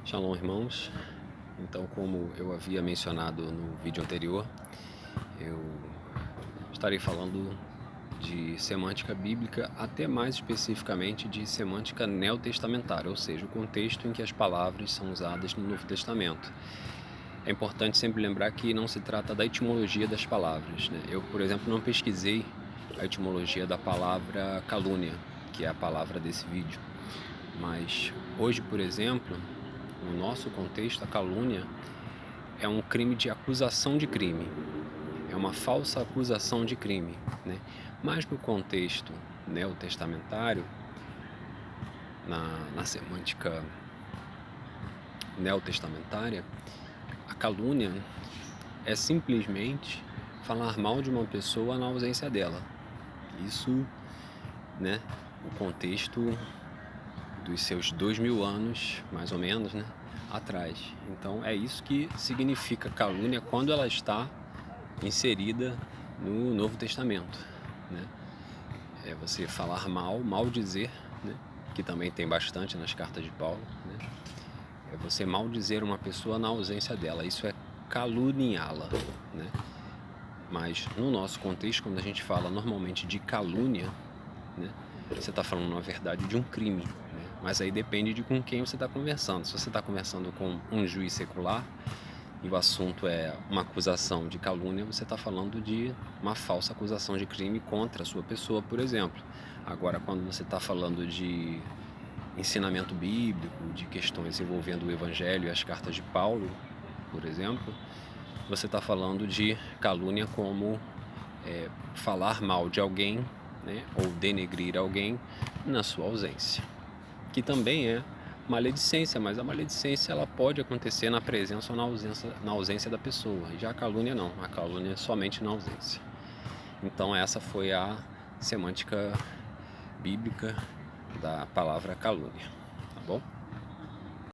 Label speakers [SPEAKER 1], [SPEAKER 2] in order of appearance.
[SPEAKER 1] Shalom, irmãos. Então, como eu havia mencionado no vídeo anterior, eu estarei falando de semântica bíblica, até mais especificamente de semântica neotestamentária, ou seja, o contexto em que as palavras são usadas no Novo Testamento. É importante sempre lembrar que não se trata da etimologia das palavras, né? Eu, por exemplo, não pesquisei a etimologia da palavra calúnia, que é a palavra desse vídeo. Mas hoje, por exemplo, no nosso contexto, a calúnia é um crime de acusação de crime, é uma falsa acusação de crime, né? Mas no contexto neotestamentário, na semântica neotestamentária, a calúnia é simplesmente falar mal de uma pessoa na ausência dela. Isso, né, o contexto dos seus 2000 anos, mais ou menos, né, atrás. Então é isso que significa calúnia quando ela está inserida no Novo Testamento, né? É você falar mal, maldizer, né, que também tem bastante nas cartas de Paulo, né? É você maldizer uma pessoa na ausência dela, isso é caluniá-la, né? Mas no nosso contexto, quando a gente fala normalmente de calúnia, né, você está falando, na verdade, de um crime, né? Mas aí depende de com quem você está conversando. Se você está conversando com um juiz secular e o assunto é uma acusação de calúnia, você está falando de uma falsa acusação de crime contra a sua pessoa, por exemplo. Agora, quando você está falando de ensinamento bíblico, de questões envolvendo o Evangelho e as cartas de Paulo, por exemplo, você está falando de calúnia como falar mal de alguém, né, ou denegrir alguém na sua ausência, que também é maledicência, mas a maledicência ela pode acontecer na presença ou na ausência da pessoa, e já a calúnia não, a calúnia é somente na ausência. Então essa foi a semântica bíblica da palavra calúnia, tá bom?